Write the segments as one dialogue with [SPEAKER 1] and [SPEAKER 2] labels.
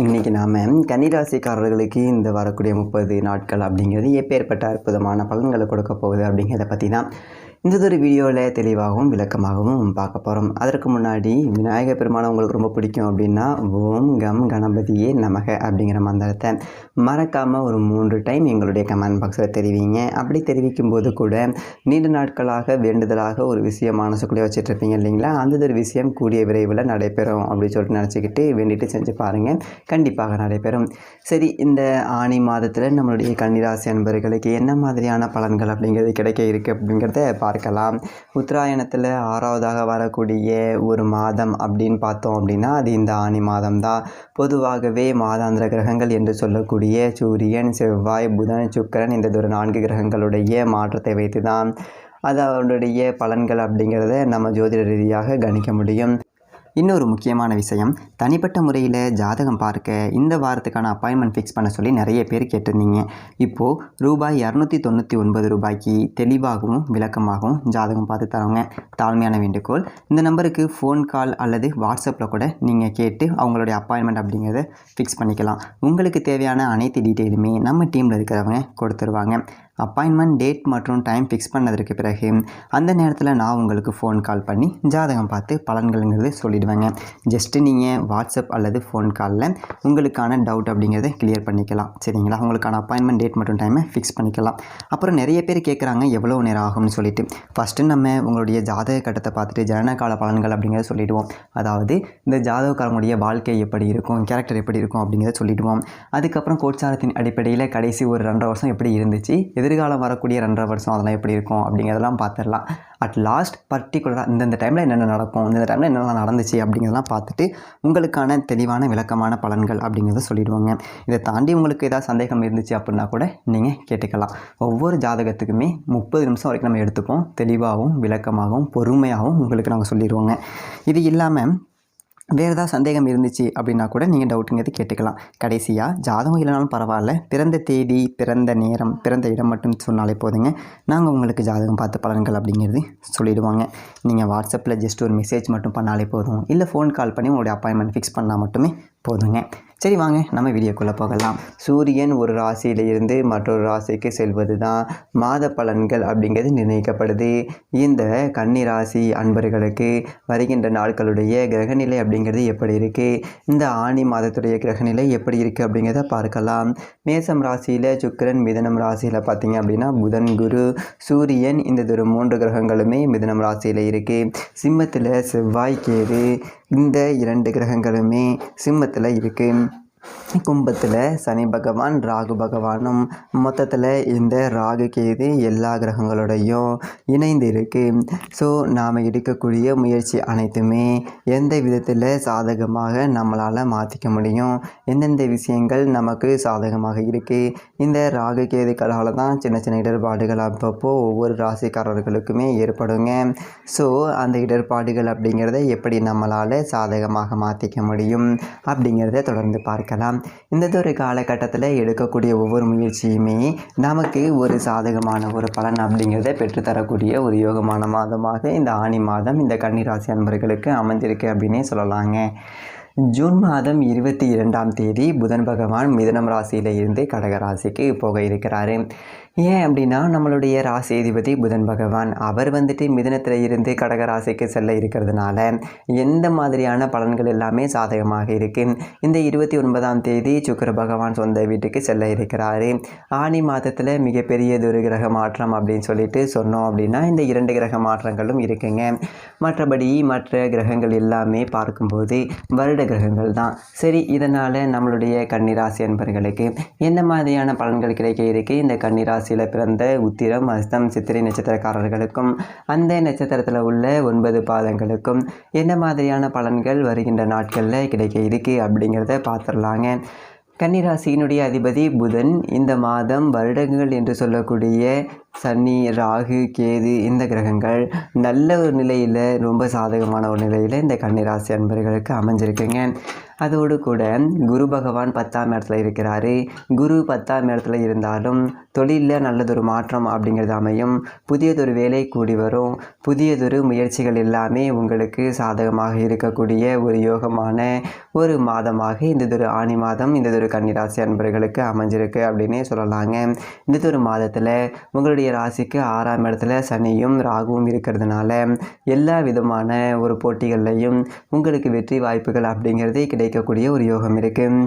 [SPEAKER 1] இன்றைக்கி நாம் கன்னிராசிக்காரர்களுக்கு இந்த வரக்கூடிய 30 நாட்கள் அப்படிங்கிறது எப்பேற்பட்ட அற்புதமான பலன்களை கொடுக்க போகுது அப்படிங்கிறத பற்றி தான் இந்த ஒரு வீடியோவில் தெளிவாகவும் விளக்கமாகவும் பார்க்க போகிறோம். அதற்கு முன்னாடி விநாயகர் பெருமானை உங்களுக்கு ரொம்ப பிடிக்கும் அப்படின்னா ஓம் கம் கணபதியே நமக அப்படிங்கிற மந்திரத்தை மறக்காமல் ஒரு 3 டைம் எங்களுடைய கமெண்ட் பாக்ஸில் தெரிவிங்க. அப்படி தெரிவிக்கும் போது கூட நீண்ட நாட்களாக வேண்டுதலாக ஒரு விஷயம் மனசுக்குள்ளே வச்சுட்ருப்பீங்க இல்லைங்களா, அந்த ஒரு விஷயம் கூடிய விரைவில் நடைபெறும் அப்படின்னு சொல்லிட்டு நினச்சிக்கிட்டு வேண்டிட்டு செஞ்சு பாருங்கள், கண்டிப்பாக நடைபெறும். சரி, இந்த ஆனி மாதத்தில் நம்மளுடைய கன்னிராசி அன்பர்களுக்கு என்ன மாதிரியான பலன்கள் அப்படிங்கிறது கிடைக்க இருக்குது அப்படிங்கிறத பார்க்கலாம். உத்தராயணத்தில் 6வதாக வரக்கூடிய ஒரு மாதம் அப்படின்னு பார்த்தோம் அப்படின்னா அது இந்த ஆனி மாதம் தான். பொதுவாகவே மாதாந்திர கிரகங்கள் என்று சொல்லக்கூடிய சூரியன், செவ்வாய், புதன், சுக்கிரன் இந்த ஒரு 4 கிரகங்களுடைய மாற்றத்தை வைத்து தான் அதனுடைய பலன்கள் அப்படிங்கிறத நம்ம ஜோதிட ரீதியாக கணிக்க முடியும். இன்னொரு முக்கியமான விஷயம், தனிப்பட்ட முறையில் ஜாதகம் பார்க்க இந்த வாரத்துக்கான அப்பாயின்மெண்ட் ஃபிக்ஸ் பண்ண சொல்லி நிறைய பேர் கேட்டிருந்தீங்க. இப்போது ரூபாய் 299 ரூபாய்க்கு தெளிவாகவும் விளக்கமாகவும் ஜாதகம் பார்த்து தரவங்க. தாழ்மையான வேண்டுகோள், இந்த நம்பருக்கு ஃபோன் கால் அல்லது வாட்ஸ்அப்பில் கூட நீங்கள் கேட்டு அவங்களுடைய அப்பாயின்மெண்ட் அப்படிங்கிறத ஃபிக்ஸ் பண்ணிக்கலாம். உங்களுக்கு தேவையான அனைத்து டீட்டெயிலுமே நம்ம டீமில் இருக்கிறவங்க கொடுத்துருவாங்க. அப்பாயின்மெண்ட் டேட் மற்றும் டைம் ஃபிக்ஸ் பண்ணதற்கு பிறகு அந்த நேரத்தில் நான் உங்களுக்கு ஃபோன் கால் பண்ணி ஜாதகம் பார்த்து பலன்கள்ங்கிறது சொல்லிடுவேங்க. ஜஸ்ட்டு நீங்கள் வாட்ஸ்அப் அல்லது ஃபோன் காலில் உங்களுக்கான டவுட் அப்படிங்கிறத கிளியர் பண்ணிக்கலாம். சரிங்களா, உங்களுக்கான அப்பாயின்மெண்ட் டேட் மற்றும் டைமை ஃபிக்ஸ் பண்ணிக்கலாம். அப்புறம் நிறைய பேர் கேட்குறாங்க எவ்வளோ நேரம் ஆகும்னு சொல்லிட்டு. ஃபஸ்ட்டு நம்ம உங்களுடைய ஜாதக கட்டத்தை பார்த்துட்டு ஜனனகால பலன்கள் அப்படிங்கிறத சொல்லிவிடுவோம். அதாவது இந்த ஜாதகக்காரங்களுடைய வாழ்க்கை எப்படி இருக்கும், கேரக்டர் எப்படி இருக்கும் அப்படிங்கிறத சொல்லிவிடுவோம். அதுக்கப்புறம் கோட்சாரத்தின் அடிப்படையில் கடைசி ஒரு 2.5 வருஷம் எப்படி இருந்துச்சு, எதிர்காலம் வரக்கூடிய 2.5 வருஷம் அதெல்லாம் எப்படி இருக்கும் அப்படிங்கிறதெல்லாம் பார்த்துடலாம். அட் லாஸ்ட் பர்டிகுலராக இந்தந்த டைமில் என்னென்ன நடக்கும், இந்த டைமில் என்னென்ன நடந்துச்சு அப்படிங்கிறதெல்லாம் பார்த்துட்டு உங்களுக்கான தெளிவான விளக்கமான பலன்கள் அப்படிங்கிறத சொல்லிடுவாங்க. இதை தாண்டி உங்களுக்கு ஏதாவது சந்தேகம் இருந்துச்சு அப்படின்னா கூட நீங்கள் கேட்டுக்கலாம். ஒவ்வொரு ஜாதகத்துக்குமே 30 நிமிஷம் வரைக்கும் நம்ம எடுத்துப்போம். தெளிவாகவும் விளக்கமாகவும் பொறுமையாகவும் உங்களுக்கு நாங்கள் சொல்லிடுவோங்க. இது இல்லாமல் வேறு ஏதாவது சந்தேகம் இருந்துச்சு அப்படின்னா கூட நீங்கள் டவுட்டுங்கிறது கேட்டுக்கலாம். கடைசியாக ஜாதகம் இல்லைனாலும் பரவாயில்ல, பிறந்த தேதி, பிறந்த நேரம், பிறந்த இடம் மட்டும் சொன்னாலே போதுங்க, நாங்கள் உங்களுக்கு ஜாதகம் பார்த்து பலன்கள் அப்படிங்கிறது சொல்லிவிடுவாங்க. நீங்கள் வாட்ஸ்அப்பில் ஜஸ்ட் ஒரு மெசேஜ் மட்டும் பண்ணாலே போதும், இல்லை ஃபோன் கால் பண்ணி உங்களுடைய அப்பாயின்மெண்ட் ஃபிக்ஸ் பண்ணால் மட்டுமே போதுங்க. சரி, வாங்க நம்ம வீடியோக்குள்ளே போகலாம். சூரியன் ஒரு ராசியிலிருந்து மற்றொரு ராசிக்கு செல்வது தான் மாத பலன்கள் அப்படிங்கிறது நிர்ணயிக்கப்படுது. இந்த கன்னி ராசி அன்பர்களுக்கு வருகின்ற நாட்களுடைய கிரகநிலை அப்படிங்கிறது எப்படி இருக்குது, இந்த ஆனி மாதத்துடைய கிரகநிலை எப்படி இருக்குது அப்படிங்கிறத பார்க்கலாம். மேசம் ராசியில் சுக்கிரன், மிதுனம் ராசியில் பார்த்திங்க அப்படின்னா புதன், குரு, சூரியன் இந்த 3 கிரகங்களுமே மிதுனம் ராசியில் இருக்குது. சிம்மத்தில் செவ்வாய், கேது இந்த 2 கிரகங்களுமே சிம்மத்தில் இருக்குது. கும்பத்தில் சனி பகவான், ராகு பகவானும் மொத்தத்தில் இந்த ராகு கேது எல்லா கிரகங்களோடையும் இணைந்து இருக்குது. ஸோ நாம் எடுக்கக்கூடிய முயற்சி அனைத்துமே எந்த விதத்தில் சாதகமாக நம்மளால் மாற்றிக்க முடியும், எந்தெந்த விஷயங்கள் நமக்கு சாதகமாக இருக்குது. இந்த ராகு கேதுக்களால் தான் சின்ன சின்ன இடர்பாடுகள் அப்பப்போ ஒவ்வொரு ராசிக்காரர்களுக்குமே ஏற்படுங்க. ஸோ அந்த இடர்பாடுகள் அப்படிங்கிறத எப்படி நம்மளால் சாதகமாக மாற்றிக்க முடியும் அப்படிங்கிறத தொடர்ந்து பார்க்கலாம். இந்த ஒரு காலகட்டத்தில் எடுக்கக்கூடிய ஒவ்வொரு முயற்சியுமே நமக்கு ஒரு சாதகமான ஒரு பலன் அப்படிங்கிறத பெற்றுத்தரக்கூடிய ஒரு யோகமான மாதமாக இந்த ஆனி மாதம் இந்த கன்னிராசி அன்பர்களுக்கு அமைஞ்சிருக்கு அப்படின்னே சொல்லலாங்க. ஜூன் மாதம் 22ஆம் தேதி புதன் பகவான் மிதுனம் ராசியில் இருந்து கடக ராசிக்கு போக இருக்கிறாரு. ஏன் அப்படின்னா நம்மளுடைய ராசி அதிபதி புதன் பகவான் அவர் மிதுனத்தில் இருந்து கடக ராசிக்கு செல்ல இருக்கிறதுனால எந்த மாதிரியான பலன்கள் எல்லாமே சாதகமாக இருக்குது. இந்த 29ஆம் தேதி சுக்கிர பகவான் சொந்த வீட்டுக்கு செல்ல இருக்கிறாரு. ஆனி மாதத்தில் மிகப்பெரியதொரு கிரக மாற்றம் அப்படின்னு சொல்லிட்டு சொன்னோம் அப்படின்னா இந்த 2 கிரக மாற்றங்களும் இருக்குங்க. மற்றபடி மற்ற கிரகங்கள் எல்லாமே பார்க்கும்போது வருட கிரகங்கள் தான். சரி, இதனால் நம்மளுடைய கன்னிராசி அன்பர்களுக்கு என்ன மாதிரியான பலன்கள் கிடைக்க இருக்குது, இந்த கன்னிராசியில் பிறந்த உத்திரம், அஸ்தம், சித்திரை நட்சத்திரக்காரர்களுக்கும் அந்த நட்சத்திரத்தில் உள்ள 9 பாதங்களுக்கும் என்ன மாதிரியான பலன்கள் வருகின்ற நாட்களில் கிடைக்க இருக்குது அப்படிங்கிறத பார்த்துடலாங்க. கன்னிராசியினுடைய அதிபதி புதன் இந்த மாதம் வருடங்கள் என்று சொல்லக்கூடிய சனி, ராகு, கேது இந்த கிரகங்கள் நல்ல ஒரு நிலையில், ரொம்ப சாதகமான ஒரு நிலையில் இந்த கன்னிராசி அன்பர்களுக்கு அமைஞ்சிருக்குங்க. அதோடு கூட குரு பகவான் 10ஆம் இடத்துல இருக்கிறாரு. குரு 10ஆம் இடத்துல இருந்தாலும் தொழிலில் நல்லதொரு மாற்றம் அப்படிங்கிறது அமையும். புதியதொரு வேலை கூடி வரும். புதியதொரு முயற்சிகள் எல்லாமே உங்களுக்கு சாதகமாக இருக்கக்கூடிய ஒரு யோகமான ஒரு மாதமாக இந்ததொரு ஆனி மாதம் இந்ததொரு கன்னிராசி அன்பர்களுக்கு அமைஞ்சிருக்கு அப்படின்னே சொல்லலாங்க. இந்ததொரு மாதத்தில் உங்களுடைய ராசிக்கு 6ஆம் இடத்துல சனியும் ராகுவும் இருக்கிறதுனால எல்லா விதமான ஒரு போட்டிகள்லையும் உங்களுக்கு வெற்றி வாய்ப்புகள் அப்படிங்கிறது கிடைக்கக்கூடிய ஒரு யோகம் இருக்குது.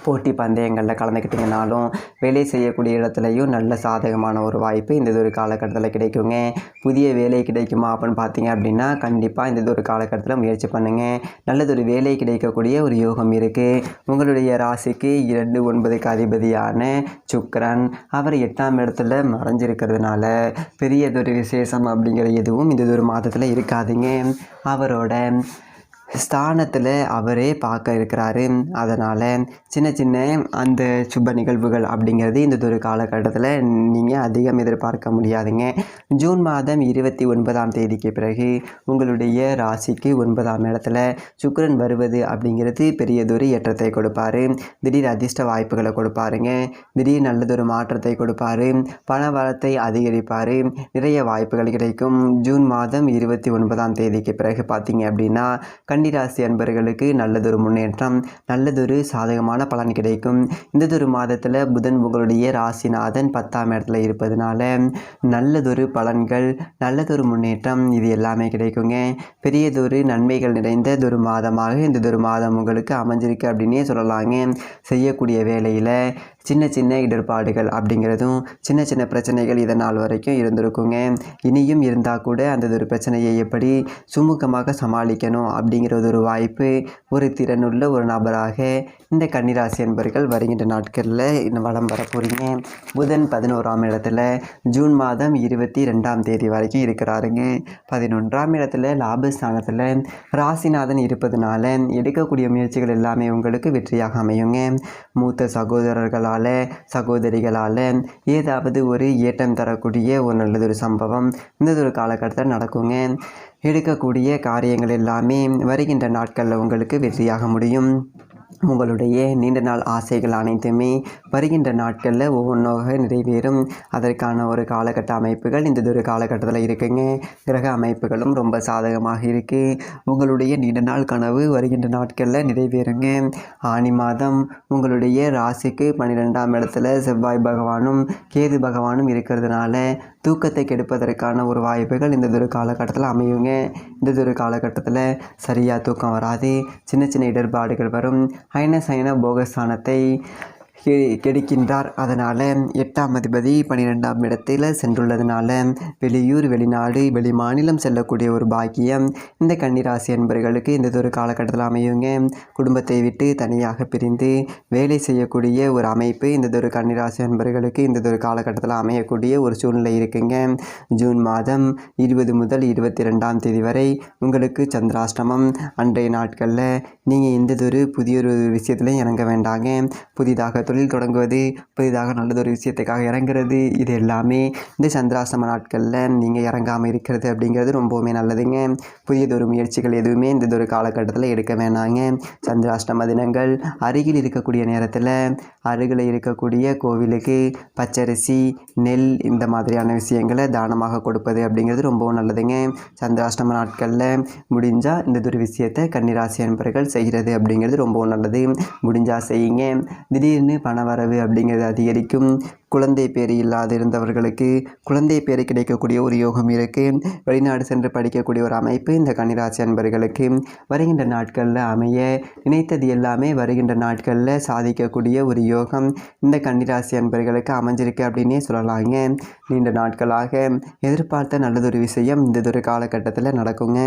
[SPEAKER 1] போட்டி பந்தயங்களில் கலந்துக்கிட்டிங்கனாலும் வேலை செய்யக்கூடிய இடத்துலையும் நல்ல சாதகமான ஒரு வாய்ப்பு இந்ததொரு காலகட்டத்தில் கிடைக்குங்க. புதிய வேலை கிடைக்குமா அப்படின்னு பார்த்தீங்க அப்படின்னா கண்டிப்பாக இந்ததொரு காலகட்டத்தில் முயற்சி பண்ணுங்கள். நல்லதொரு வேலை கிடைக்கக்கூடிய ஒரு யோகம் இருக்குது. உங்களுடைய ராசிக்கு 2-9க்கு அதிபதியான சுக்கிரன் அவர் 8ஆம் இடத்துல மறைஞ்சிருக்கிறதுனால பெரியதொரு விசேஷம் அப்படிங்கிற எதுவும் இந்ததொரு மாதத்தில் இருக்காதுங்க. அவரோட ஸ்தானத்தில் அவரே பார்க்க இருக்கிறாரு. அதனால் சின்ன சின்ன அந்த சுப நிகழ்வுகள் அப்படிங்கிறது இந்ததொரு காலகட்டத்தில் நீங்கள் அதிகம் எதிர்பார்க்க முடியாதுங்க. ஜூன் மாதம் 29ஆம் தேதிக்கு பிறகு உங்களுடைய ராசிக்கு 9ஆம் இடத்துல சுக்கிரன் வருவது அப்படிங்கிறது பெரியதொரு ஏற்றத்தை கொடுப்பார். திடீர் அதிர்ஷ்ட வாய்ப்புகளை கொடுப்பாருங்க. திடீர் நல்லதொரு மாற்றத்தை கொடுப்பார். பண வரத்தை அதிகரிப்பார். நிறைய வாய்ப்புகள் கிடைக்கும். ஜூன் மாதம் 29ஆம் தேதிக்கு பிறகு பார்த்தீங்க அப்படின்னா கன்னிராசி அன்பர்களுக்கு நல்லதொரு முன்னேற்றம், நல்லதொரு சாதகமான பலன் கிடைக்கும். இந்ததொரு மாதத்தில் புதன் உங்களுடைய ராசிநாதன் 10ஆம் இடத்துல இருப்பதனால நல்லதொரு பலன்கள், நல்லதொரு முன்னேற்றம் இது எல்லாமே கிடைக்குங்க. பெரியதொரு நன்மைகள் நிறைந்ததொரு மாதமாக இந்ததொரு மாதம் உங்களுக்கு அமைஞ்சிருக்கு அப்படின்னே சொல்லலாங்க. செய்யக்கூடிய வேலையில் சின்ன சின்ன இடர்பாடுகள் அப்படிங்கிறதும் சின்ன சின்ன பிரச்சனைகள் இதனால் வரைக்கும் இருந்திருக்குங்க. இனியும் இருந்தால் கூட அந்த ஒரு பிரச்சனையை எப்படி சுமூகமாக சமாளிக்கணும் அப்படிங்கிறது ஒரு வாய்ப்பு ஒரு திறனுள்ள ஒரு நபராக இந்த கன்னிராசி என்பர்கள் வருகின்ற நாட்களில் இன்னும் வலம் வர போகிறீங்க. புதன் 11ஆம் இடத்துல ஜூன் மாதம் 22ஆம் தேதி வரைக்கும் இருக்கிறாருங்க. 11ஆம் இடத்துல லாபஸ்தானத்தில் ராசிநாதன் இருப்பதனால எடுக்கக்கூடிய முயற்சிகள் எல்லாமே உங்களுக்கு வெற்றியாக அமையுங்க. மூத்த சகோதரர்களால் சகோதரிகளால் ஏதாவது ஒரு ஏற்றம் தரக்கூடிய ஒரு நல்லதொரு சம்பவம் இந்ததொரு காலகட்டத்தில் நடக்குங்க. எடுக்கக்கூடிய காரியங்கள் எல்லாமே வருகின்ற நாட்களில் உங்களுக்கு வெற்றியாக முடியும். உங்களுடைய நீண்ட நாள் ஆசைகள் அனைத்துமே வருகின்ற நாட்களில் ஒவ்வொன்றாக நிறைவேறும். அதற்கான ஒரு காலகட்ட அமைப்புகள் இந்ததொரு காலகட்டத்தில் இருக்குங்க. கிரக அமைப்புகளும் ரொம்ப சாதகமாக இருக்குது. உங்களுடைய நீண்ட நாள் கனவு வருகின்ற நாட்களில் நிறைவேறுங்க. ஆனி மாதம் உங்களுடைய ராசிக்கு 12ஆம் இடத்துல செவ்வாய் பகவானும் கேது பகவானும் இருக்கிறதுனால தூக்கத்தை கெடுப்பதற்கான ஒரு வாய்ப்புகள் இந்ததொரு காலகட்டத்தில் அமையுங்க. இந்ததொரு காலகட்டத்தில் சரியாக தூக்கம் வராது. சின்ன சின்ன இடர்பாடுகள் வரும். அயன சயன போகஸ்தானத்தை கெடுக்கின்றார். அதனால் 8ஆம் அதிபதி 12ஆம் இடத்தில் சென்றுள்ளதுனால வெளியூர், வெளிநாடு, வெளி மாநிலம் செல்லக்கூடிய ஒரு பாக்கியம் இந்த கன்னிராசி என்பர்களுக்கு இந்ததொரு காலகட்டத்தில் அமையுங்க. குடும்பத்தை விட்டு தனியாக பிரிந்து வேலை செய்யக்கூடிய ஒரு அமைப்பு இந்ததொரு கன்னிராசி என்பர்களுக்கு இந்ததொரு காலகட்டத்தில் அமையக்கூடிய ஒரு சூழ்நிலை இருக்குங்க. ஜூன் மாதம் 20 முதல் 22ஆம் தேதி வரை உங்களுக்கு சந்திராஷ்டமம். அன்றைய நாட்களில் நீங்கள் எந்ததொரு புதியொரு விஷயத்துலையும் இறங்க வேண்டாங்க. புதிதாக தொழில் தொடங்குவது, புதிதாக நல்லதொரு விஷயத்துக்காக இறங்குறது, இது எல்லாமே இந்த சந்திராஷ்டம நாட்களில் நீங்கள் இறங்காமல் இருக்கிறது அப்படிங்கிறது ரொம்பவுமே நல்லதுங்க. புதியதொரு முயற்சிகள் எதுவுமே இந்ததொரு காலகட்டத்தில் எடுக்க வேணாங்க. சந்திராஷ்டம தினங்கள் அருகில் இருக்கக்கூடிய நேரத்தில் அருகில் இருக்கக்கூடிய கோவிலுக்கு பச்சரிசி, நெல் இந்த மாதிரியான விஷயங்களை தானமாக கொடுப்பது அப்படிங்கிறது ரொம்பவும் நல்லதுங்க. சந்திராஷ்டம நாட்களில் முடிஞ்சால் இந்ததொரு விஷயத்தை கன்னிராசி அன்பர்கள் செய்கிறது அப்படிங்கிறது ரொம்பவும் நல்லது. முடிஞ்சால் செய்யுங்க. திடீர்னு பணவரவு அப்படிங்கிறது அதிகரிக்கும். குழந்தை பேர் இல்லாது இருந்தவர்களுக்கு குழந்தை பேர் கிடைக்கக்கூடிய ஒரு யோகம் இருக்குது. வெளிநாடு சென்று படிக்கக்கூடிய ஒரு அமைப்பு இந்த கன்னிராசி அன்பர்களுக்கு வருகின்ற நாட்களில் அமைய நினைத்தது எல்லாமே வருகின்ற நாட்களில் சாதிக்கக்கூடிய ஒரு யோகம் இந்த கன்னிராசி அன்பர்களுக்கு அமைஞ்சிருக்கு அப்படின்னே சொல்லலாங்க. நீண்ட நாட்களாக எதிர்பார்த்த நல்லதொரு விஷயம் இந்ததொரு காலகட்டத்தில் நடக்குங்க.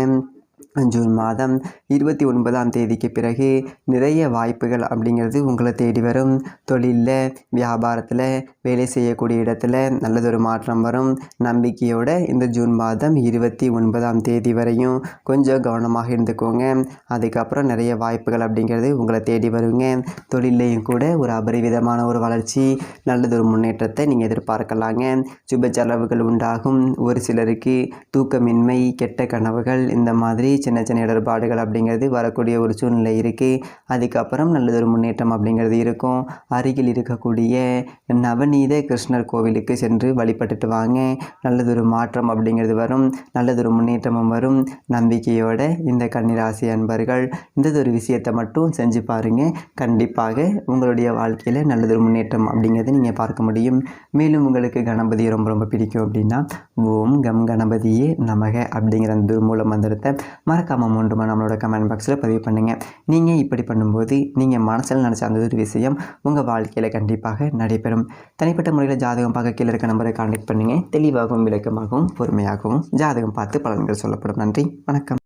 [SPEAKER 1] ஜூன் மாதம் 29ஆம் தேதிக்கு பிறகு நிறைய வாய்ப்புகள் அப்படிங்கிறது உங்களை தேடி வரும். தொழிலில், வியாபாரத்தில், வேலை செய்யக்கூடிய இடத்துல நல்லதொரு மாற்றம் வரும். நம்பிக்கையோட இந்த ஜூன் மாதம் 29ஆம் தேதி வரையும் கொஞ்சம் கவனமாக இருந்துக்கோங்க. அதுக்கப்புறம் நிறைய வாய்ப்புகள் அப்படிங்கிறது உங்களை தேடி வருங்க. தொழிலையும் கூட ஒரு அபரிவிதமான ஒரு வளர்ச்சி, நல்லதொரு முன்னேற்றத்தை நீங்கள் எதிர்பார்க்கலாங்க. சுப செலவுகள் உண்டாகும். ஒரு சிலருக்கு தூக்கமின்மை, கெட்ட கனவுகள், இந்த மாதிரி சின்ன சின்ன இடர்பாடுகள் அப்படிங்கிறது வரக்கூடிய ஒரு சூழ்நிலை இருக்குது. அதுக்கப்புறம் நல்லதொரு முன்னேற்றம் அப்படிங்கிறது இருக்கும். அருகில் இருக்கக்கூடிய நவநீத கிருஷ்ணர் கோவிலுக்கு சென்று வழிபட்டுட்டு வாங்க. நல்லதொரு மாற்றம் அப்படிங்கிறது வரும். நல்லதொரு முன்னேற்றமும் வரும். நம்பிக்கையோட இந்த கன்னிராசி அன்பர்கள் இந்ததொரு விஷயத்தை மட்டும் செஞ்சு பாருங்கள். கண்டிப்பாக உங்களுடைய வாழ்க்கையில் நல்லதொரு முன்னேற்றம் அப்படிங்கிறது நீங்கள் பார்க்க முடியும். மேலும் உங்களுக்கு கணபதி ரொம்ப ரொம்ப பிடிக்கும் அப்படின்னா ஓம் கம் கணபதியே நமக அப்படிங்கிற அந்த மூல மந்திரத்தை மறக்காமல் மூன்றுமா நம்மளோட கமெண்ட் பாக்ஸில் பதிவு பண்ணுங்கள். நீங்கள் இப்படி பண்ணும்போது நீங்கள் மனசில் நினச்ச அந்த ஒரு விஷயம் உங்கள் வாழ்க்கையில் கண்டிப்பாக நடைபெறும். தனிப்பட்ட முறையில் ஜாதகம் பார்க்க கீழே இருக்க நம்பரை கான்டாக்ட் பண்ணுங்கள். தெளிவாகவும் விளக்கமாகவும் பொறுமையாகவும் ஜாதகம் பார்த்து பலன்கள் சொல்லப்படும். நன்றி, வணக்கம்.